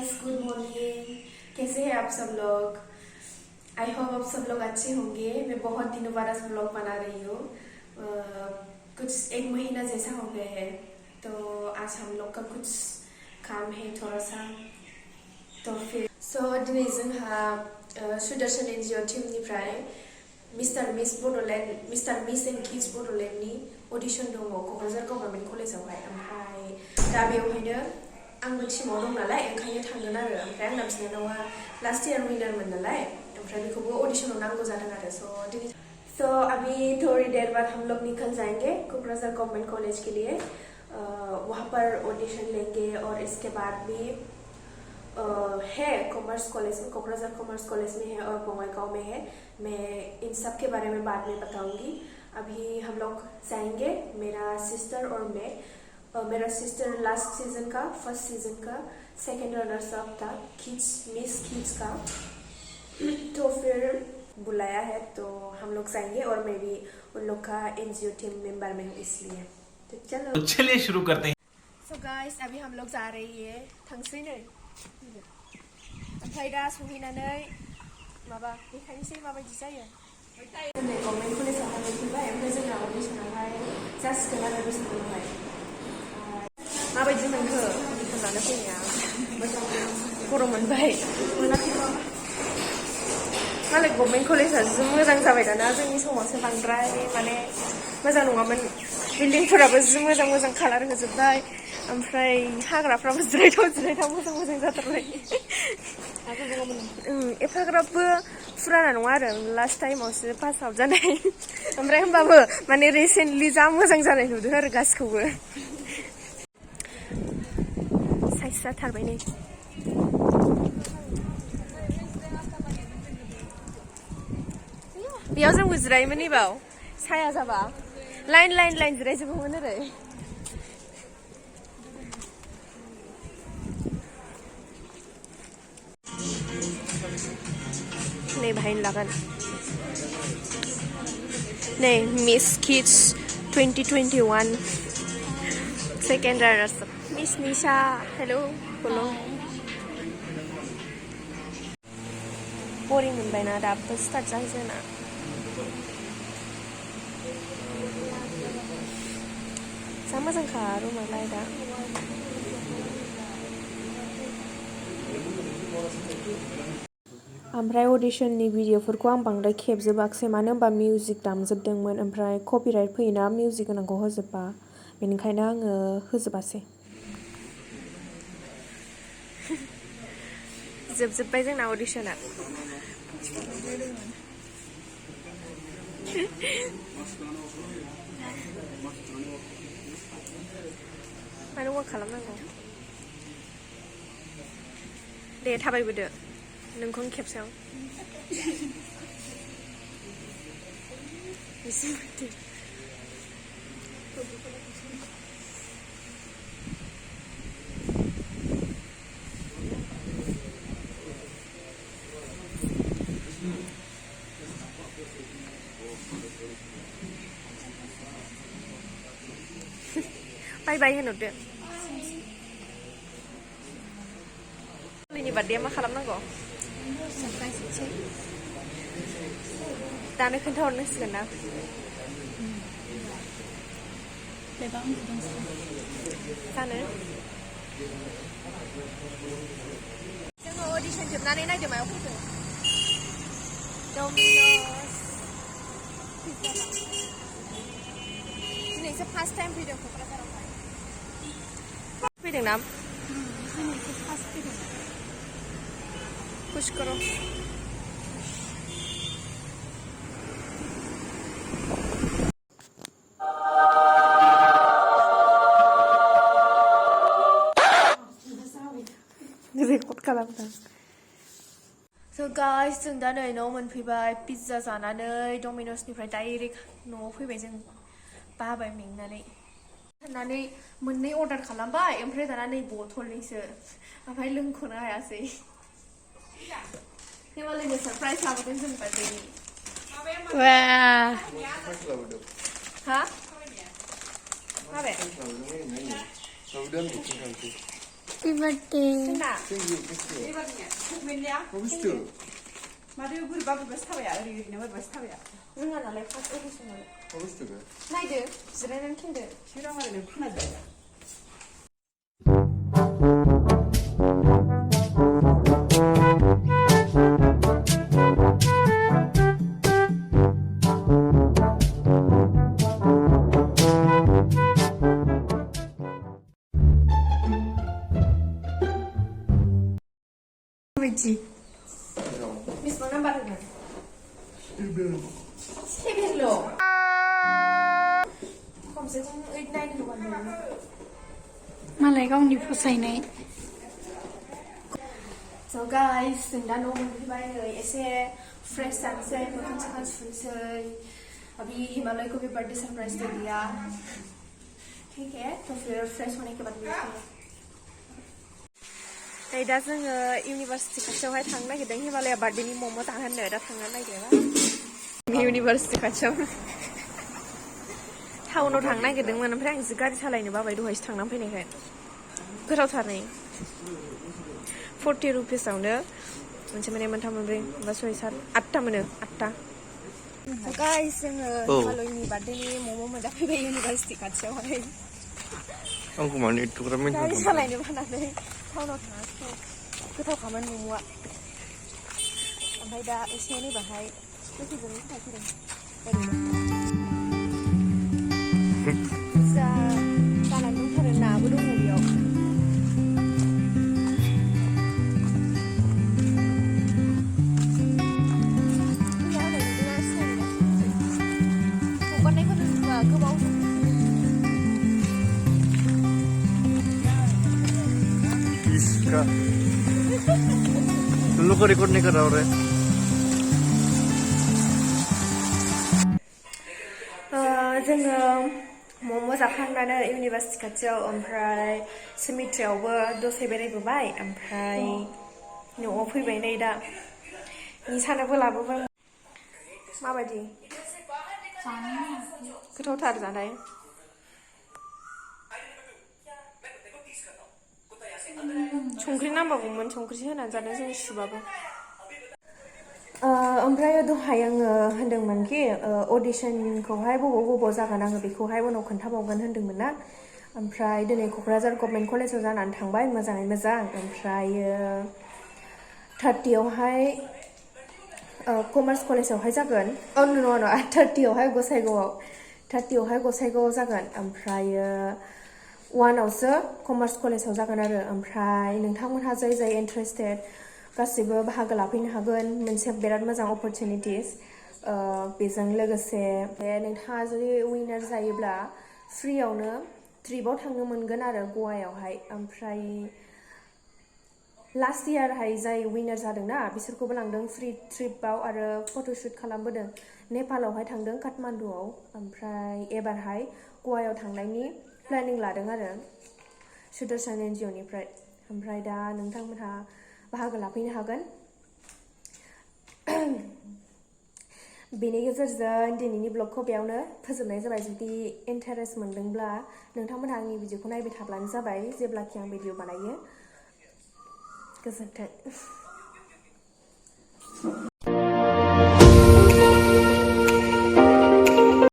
Guys, good morning. कैसे हैं आप सब लोग? आई होप आप सब लोग अच्छे होंगे। मैं बहुत दिनों बाद व्लॉग बना रही हूँ। कुछ 1 महीना जैसा हो गया है। तो आज हम लोग का कुछ काम है थोड़ा सा, तो फिर दिनै जोंहा सुदर्शन एनजिअ टीमनिफ्राय मिस्टार मिस एन्ड किड्स बड'लेण्डनि अडिशन दङ क'क्राझार गभर्नमेन्ट कलेजावहाय। ओमफ्राय दा बेवहायनो आंबो टीमाव दं नालाय, ओंखायनो थांगोन आरो। ओमफ्राय आंना बिनानावा लास्ट इयार विनारमोन नालाय, ओमफ्राय बेखौबो अडिशनाव नांगौ जादों आरो। अभी थोड़ी देर बाद हम लोग निकल जाएंगे कोकराझार गवर्नमेंट कॉलेज के लिए। वहाँ पर ऑडिशन लेंगे और इसके बाद भी है कॉमर्स कॉलेज में, कोकराझार कॉमर्स कॉलेज में है और बंगाईगांव में है। मैं इन सब के बारे में बाद में बताऊंगी। अभी हम लोग जाएंगे, मेरा सिस्टर और मैं। मेरा सिस्टर लास्ट सीजन का, फर्स्ट सीजन का सेकेंड रनर्स अप था मिस किड्स का। तो फिर बुलाया है तो हम लोग जाएंगे, और मैं भी उन लोग का एनजीओ टीम मेंबर में हूँ, इसलिए तो चलिए शुरू करते हैं। सो गाइस, अभी हम लोग जा रही है थांसै नै ओमफ्राय दा सहैनानै माबा देखायनोसै माबायदि जायो। दिनै गभर्नमेन्ट कलेजावहाय फैबाय, ओमफ्राय जोंना अडिशनावहाय जासिगोन आरो दसे उनावहाय। माबायदि मोनखो अडिशन लानो फैनाया? मोजां गरम मोनबाय मोनाखैबा। मालाय गभर्नमेन्ट कलेजआ जि मोजां जाबाय दाना, जोंनि समावसो बांद्राय माने मोजां नङामोन। बिल्डिंफोराबो जि मोजां मोजां कालार होजोब्बाय, ओमफ्राय हाग्राफ्राबो जिरायथाव मोजां जाथारबाय। एफाग्राबबो फुराना नङा आरो, लास्ट टाइमावसो पास आउट जानाय। ओमफ्राय होमबाबो माने रिसेन्टलि जा मोजां जानाय नुदों आरो गासिखौबो। साइज जाथारबाय नै। बेयाव जोंबो जिरायोमोन नैबाव साया जाबा लाइन जिरायजोबोमोन ओरै। नै बाहायनो लागोन नै miss kids 2021 second runners of miss Nisha. Hello hello. बरिं मोनबायना, दाबो स्टार्ट जाहैजेना। जा मोजांखा रुमालाय दा। ओमफ्राय अडिशननि भिडिअफोरखौ आं बांद्राय खेबजोबाखिसै, मानो होनबा मिउजिक दामजोबदोंमोन, ओमफ्राय कपिराइट फैयोना मिउजिक गोनांखौ होजोबबा, बेनिखायनो आङो होजोबासै। जोबजोब्बाय जोंना अडिशना। मानो वाक खालामनांगौ? दे थाबायबोदो नोंखौनो खेबसेयाव। बाय बाय होनहरदो। नि बार्थडेआ मा खालामनांगौ? दानो खोन्थाहरनांसिगोन ना। जानो जोङो अडिशन जोबनानै नायदो मायाव फैदों। डमिन'स दिनैसो फार्स्ट टाइम फैदों क'क्राझारावहाय। फैदों ना? दिनैसो फार्स्ट फैदों। खुश करो। रेकर्ड खालामदों। स' गाइस, जों दा नै न'आव मोनफैबाय। पिज्जा जानानै डमिन'सनिफ्राय डाइरेक्ट न'आव फैबाय जों, बाबाय मेंनानै। होननानै मोननै अर्डार खालामबाय, ओमफ्राय दाना नै बथलनिसो, ओमफ्राय लोंख'नो हायासै। हिमालयनो सारप्राइज लाबोदों जों बार्थडेनि। हा? माबे? Happy birthday. Thank you. 이번이야. 맨이야? Bagus 마리오 우리 바보 버스 타봐야. 우리 내가 버스 타봐야. रोङा नालाय फार्स्ट अडिशन नालाय Bagus juga. नायदो जिरायनानै खेलदो 지랑아를 푸나줘. Wajib. बेसेबां नाम्बार होगोन 7ल' खमसे खम 8 9 होबानो Malay गावनि फसायनाय. So guys, जों दा न' मोनफैबाय नै एसे फ्रेश जानोसै मोखां सोखां सुनोसै अभी हिमालय को भी बर्थडे सरप्राइज दे दिया ठीक है तो फिर फ्रेश होने के बाद मिलते हैं नै दा जोङो इउनिभार्सिटि खाथियावहाय थांनो नागिरदों हिमालया बार्थडेनि मम' जाहोनो दा थांनो नागिरदों इउनिभार्सिटि खाथियाव टाउनाव थांनो नागिरदोंमोन ओमफ्राय आं जि गारि सालायनो बाबाय दहायसो थांनानै फैनायखाय गोथावथार नै 40 रुपिसावनो मोनसे मोननै मोनथाम मोनब्रै बा सय सात 8टा मोनो 8टा गाइस जोङो हिमालयनि बार्थडेनि मम' मोनजाफैबाय university खाथियावहाय Aku mana itu keramin. गारि सालायनो बानानै टाउनाव थाङाखै गोथावखामोन मम'आ ओमफ्राय दा एसे नैबाहाय दसे जिरायनो थाखाय फैदों ओरैनो जा जानानै दंथारो नाबो दङ बेयाव हगारनायखौ नुबा गोबाव Iska. Dulu kau record nih kan orang. जोङो मम' जाखांनानै इउनिभार्सिटि खाथियाव ओमफ्राय सिमिट्रियावबो दसे बेरायबोबाय ओमफ्राय न'आव फैबाय नै दा निसानोबो लाबोबाय माबायदि गोथावथार जानाय संख्रि नांबावगौमोन संख्रिसो होनानै जादों जों सुबाबो ओमफ्राय दहाय आङो होनदोंमोनखि अडिशनखौहाय बबाव जागोन आङो बेखौहाय उनाव खोन्थाबावगोन होनदोंमोन ना ओमफ्राय दिनै क'क्राझार गभर्नमेन्ट कलेजाव जानानै थांबाय मोजाङै मोजां ओमफ्रायो 30आवहाय कमार्स कलेजावहाय जागोन नङा 30आवहाय गसाइगावआव जागोन ओमफ्रायो 1आवसो कमार्स कलेजाव जागोन आरो ओमफ्राय नोंथांमोनहा जाय इन्टारेस्टेड गासिबो बाहागो लाफैनो हागोन मोनसे बिराद मोजां अपरचुनिटिस बेजों लोगोसे नोंथाङा जुदि विनार जायोब्ला फ्रियावनो ट्रिपआव थांनो मोनगोन आरो गवायावहाय ओमफ्राय लास्ट इयारहाय जाय विनार जादोंना बिसोरखौबो लांदों फ्रि ट्रिपआव आरो फट'शुट खालामबोदों नेपालावहाय थांदों काठमान्डुआव ओमफ्राय एबारहाय गवायाव थांनायनि प्लेनिं लादों आरो सुदर्शन एनजिअनिफ्राय ओमफ्राय दा नोंथांमोनहा बाहागो लाफैनो हागोन बेनि गेजेरजों दिनैनि ब्लगखौ बेयावनो फोजोबनाय जाबाय जुदि इन्टारेस्ट मोनदोंब्ला नोंथांमोनहा आंनि भिडिअखौ नायबाय थाब्लानो जाबाय जेब्लाखि आं भिडिअ बानायो गोजोन्थों